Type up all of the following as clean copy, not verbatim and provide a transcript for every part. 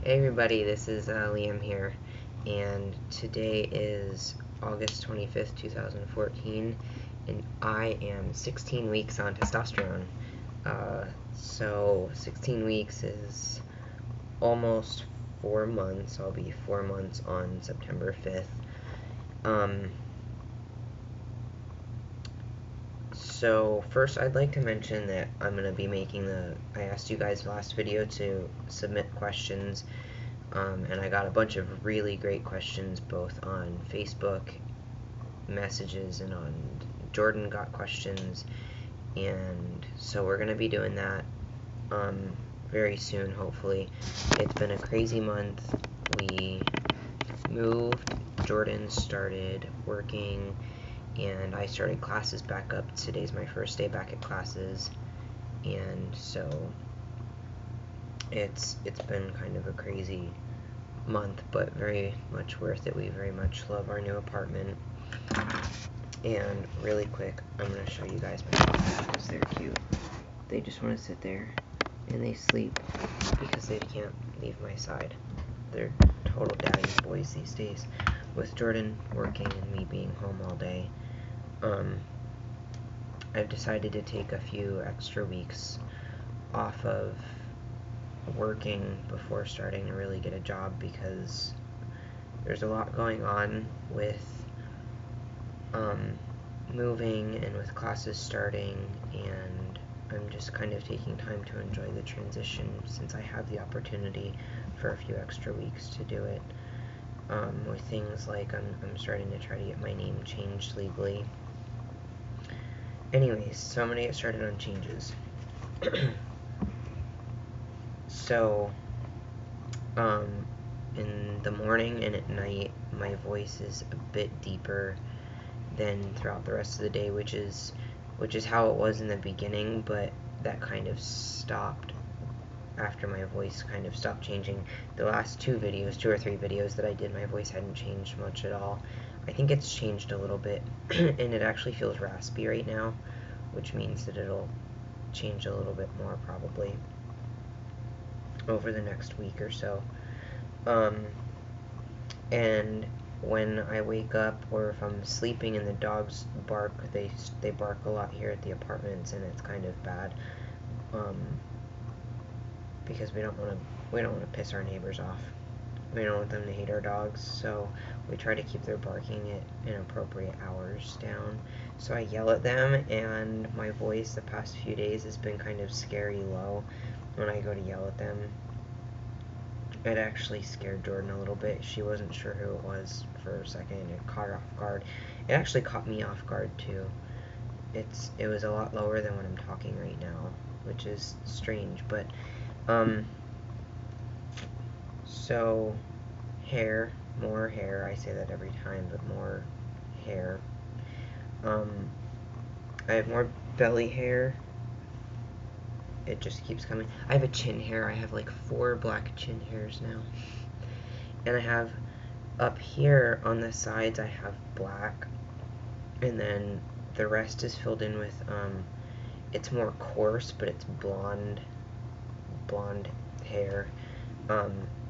Hey everybody, this is Liam here, and today is August 25th, 2014, and I am 16 weeks on testosterone. So 16 weeks is almost 4 months. I'll be 4 months on September 5th. So first I'd like to mention that I'm going to be making I asked you guys last video to submit questions, and I got a bunch of really great questions both on Facebook messages and on Jordan got questions, and so we're going to be doing that very soon, hopefully. It's been a crazy month. We moved, Jordan started working, and I started classes back up. Today's my first day back at classes, and so it's been kind of a crazy month, but very much worth it. We very much love our new apartment. And really quick, I'm going to show you guys my dogs because they're cute. They just want to sit there and they sleep because they can't leave my side. They're total daddy's boys these days. With Jordan working and me being home all day, I've decided to take a few extra weeks off of working before starting to really get a job, because there's a lot going on with moving and with classes starting, and I'm just kind of taking time to enjoy the transition since I have the opportunity for a few extra weeks to do it. With things like I'm starting to try to get my name changed legally. Anyways, so I'm going to get started on changes. So, in the morning and at night, my voice is a bit deeper than throughout the rest of the day, which is how it was in the beginning, but that kind of stopped after my voice kind of stopped changing. The last 2 or 3 videos that I did, my voice hadn't changed much at all. I think it's changed a little bit, and it actually feels raspy right now, which means that it'll change a little bit more probably over the next week or so. And when I wake up, or if I'm sleeping and the dogs bark, they bark a lot here at the apartments, and it's kind of bad, because we don't want to piss our neighbors off. We don't want them to hate our dogs, so we try to keep their barking at inappropriate hours down. So I yell at them, and my voice the past few days has been kind of scary low when I go to yell at them. It actually scared Jordan a little bit. She wasn't sure who it was for a second. It caught her off guard. It actually caught me off guard too. It was a lot lower than when I'm talking right now, which is strange, but so more hair, I say that every time, but more hair. I have more belly hair. It just keeps coming. I have a chin hair. I have like 4 black chin hairs now. And I have up here on the sides, I have black. And then the rest is filled in with, it's more coarse, but it's blonde hair.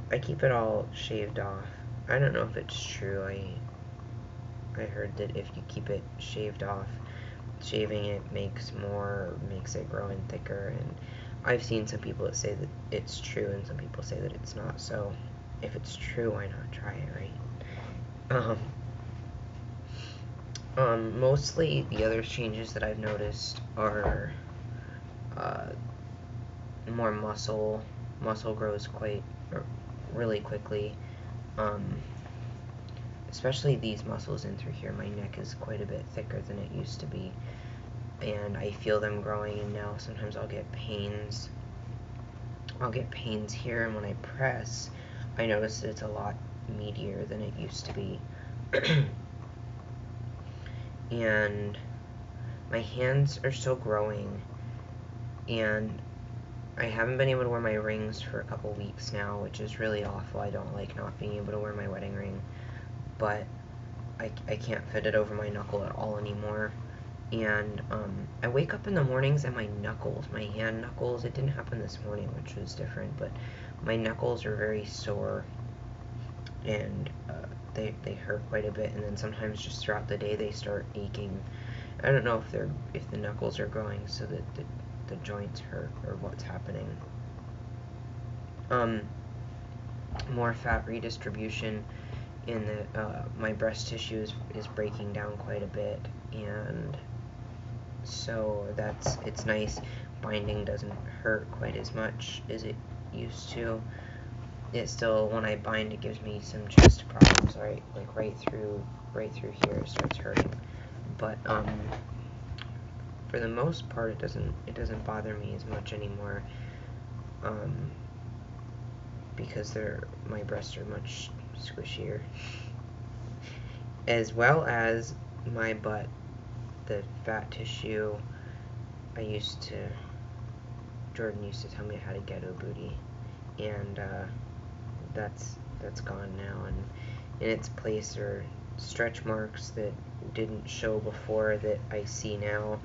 I keep it all shaved off. I don't know if it's true. I heard that if you keep it shaved off, shaving it makes it grow in thicker, and I've seen some people that say that it's true and some people say that it's not, so if it's true, why not try it, right? Mostly the other changes that I've noticed are more muscle grows really quickly, especially these muscles in through here. My neck is quite a bit thicker than it used to be, and I feel them growing, and now sometimes I'll get pains here, and when I press, I notice that it's a lot meatier than it used to be. And my hands are still growing, and I haven't been able to wear my rings for a couple weeks now, which is really awful. I don't like not being able to wear my wedding ring, but I can't fit it over my knuckle at all anymore, And I wake up in the mornings and my knuckles, my hand knuckles, it didn't happen this morning, which was different, but my knuckles are very sore, and they hurt quite a bit, and then sometimes just throughout the day they start aching. I don't know if the knuckles are growing so that the joints hurt or what's happening. More fat redistribution in the my breast tissue is breaking down quite a bit, and so it's nice. Binding doesn't hurt quite as much as it used to. It still, when I bind, it gives me some chest problems, right? Like right through here, it starts hurting. But for the most part, it doesn't bother me as much anymore. Because my breasts are much squishier, as well as my butt, the fat tissue. Jordan used to tell me how to ghetto booty, and that's gone now, and in its place are stretch marks that didn't show before that I see now,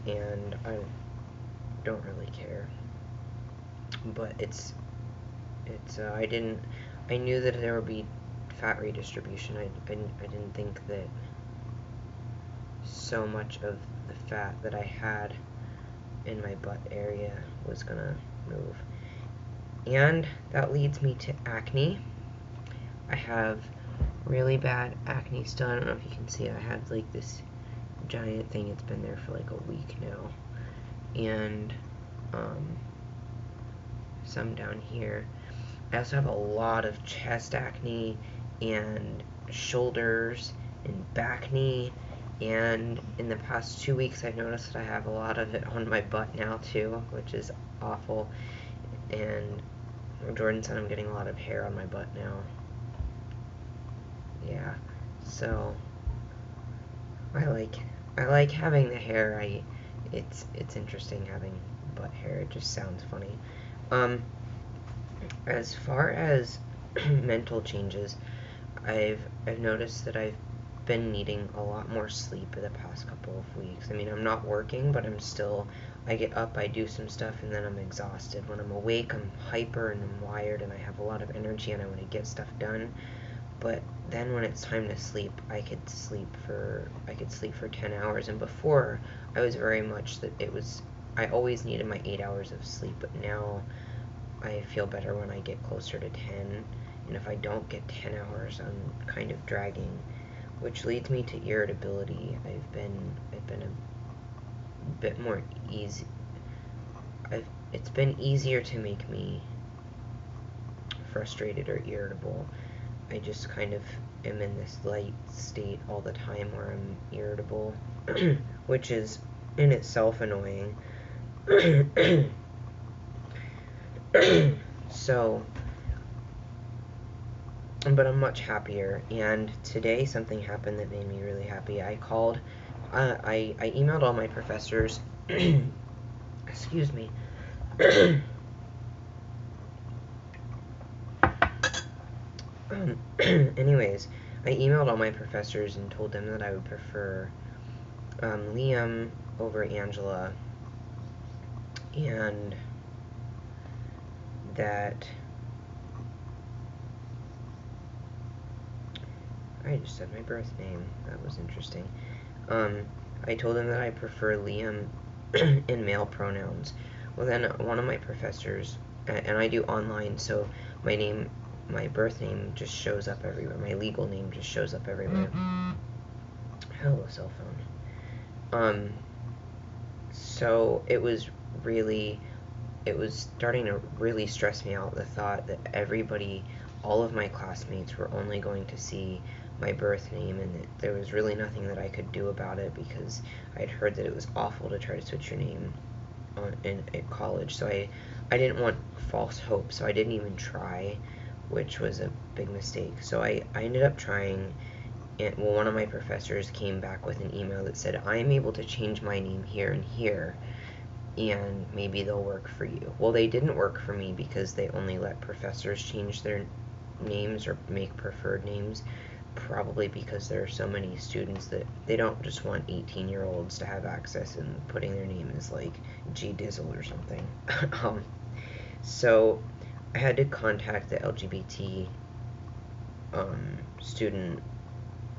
and I don't really care. But I knew that there would be fat redistribution. I didn't think that so much of the fat that I had in my butt area was gonna move. And that leads me to acne. I have really bad acne still. I don't know if you can see it. I had like this giant thing. It's been there for like a week now. And some down here. I also have a lot of chest acne and shoulders and back knee, and in the past 2 weeks I've noticed that I have a lot of it on my butt now too, which is awful. And Jordan said I'm getting a lot of hair on my butt now. Yeah, so I like having the hair. It's interesting having butt hair. It just sounds funny. As far as mental changes, I've noticed that I've been needing a lot more sleep in the past couple of weeks. I mean, I'm not working, but I get up, I do some stuff, and then I'm exhausted. When I'm awake, I'm hyper and I'm wired, and I have a lot of energy, and I want to get stuff done. But then when it's time to sleep, I could sleep for 10 hours, and before, I was very much that I always needed my 8 hours of sleep, but now I feel better when I get closer to 10, and if I don't get 10 hours, I'm kind of dragging, which leads me to irritability. I've been a bit more easy. It's been easier to make me frustrated or irritable. I just kind of am in this light state all the time where I'm irritable, which is in itself annoying. So, but I'm much happier, and today something happened that made me really happy. I emailed all my professors, excuse me, anyways, I emailed all my professors and told them that I would prefer Liam over Angela, and that I just said my birth name. That was interesting. I told them that I prefer Liam in male pronouns. Well, then one of my professors, and I do online, so my birth name just shows up everywhere. My legal name just shows up everywhere. Hello, cell phone. So it was starting to really stress me out, the thought that all of my classmates were only going to see my birth name, and that there was really nothing that I could do about it, because I'd heard that it was awful to try to switch your name at college. So I didn't want false hope, so I didn't even try, which was a big mistake. So I ended up trying, and one of my professors came back with an email that said, I am able to change my name here and here, and maybe they'll work for you. Well, they didn't work for me, because they only let professors change their names or make preferred names. probably because there are so many students that they don't just want 18-year-olds to have access and putting their name as like G Dizzle or something. So I had to contact the LGBT student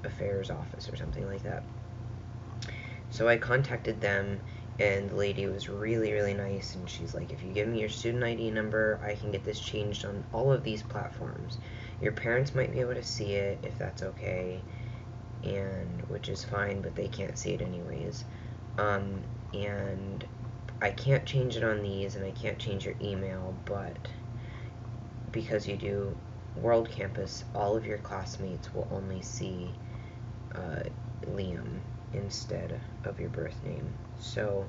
affairs office or something like that. So I contacted them, and the lady was really, really nice, and she's like, if you give me your student ID number, I can get this changed on all of these platforms. Your parents might be able to see it if that's okay, and which is fine, but they can't see it anyways. And I can't change it on these, and I can't change your email, but because you do World Campus, all of your classmates will only see Liam instead of your birth name. So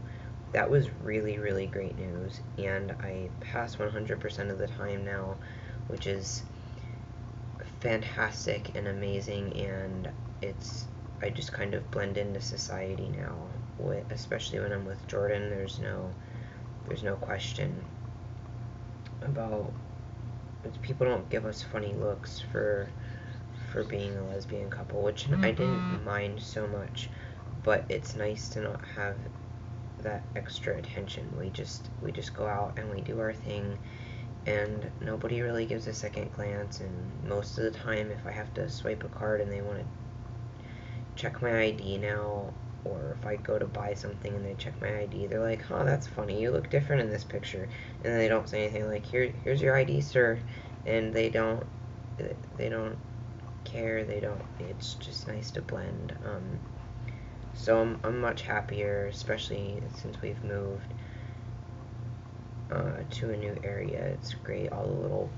that was really, really great news, and I pass 100% of the time now, which is fantastic and amazing, and I just kind of blend into society now, especially when I'm with Jordan. There's no question about, people don't give us funny looks for being a lesbian couple, which I didn't mind so much, but it's nice to not have that extra attention. We just go out and we do our thing, and nobody really gives a second glance. And most of the time, if I have to swipe a card and they want to check my ID now, or if I go to buy something and they check my ID, they're like, "Oh, that's funny, you look different in this picture," and then they don't say anything like, here's your ID, sir," and they don't care. It's just nice to blend. So I'm much happier, especially since we've moved to a new area. It's great. All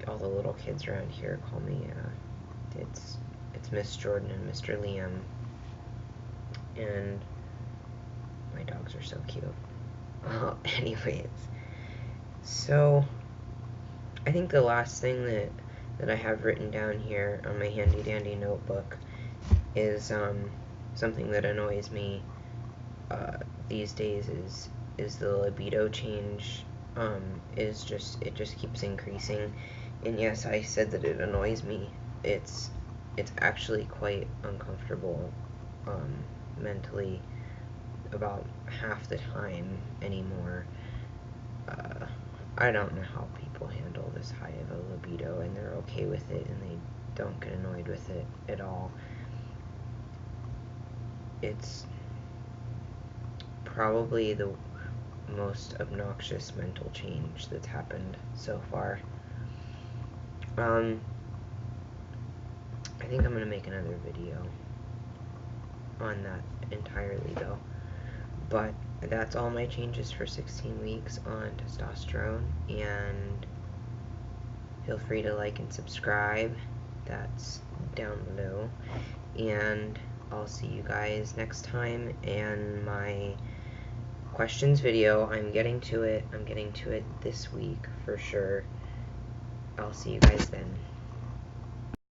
the little kids around here call me it's Miss Jordan and Mr. Liam, and my dogs are so cute. Anyways, so I think the last thing that I have written down here on my handy dandy notebook is something that annoys me these days is the libido change. It just keeps increasing, and yes, I said that it annoys me. It's actually quite uncomfortable mentally about half the time anymore. I don't know how people handle this high of a libido and they're okay with it and they don't get annoyed with it at all. It's probably the most obnoxious mental change that's happened so far. I think I'm going to make another video on that entirely though. But that's all my changes for 16 weeks on testosterone, and feel free to like and subscribe. That's down below, and I'll see you guys next time. And my questions video, I'm getting to it this week for sure. I'll see you guys then.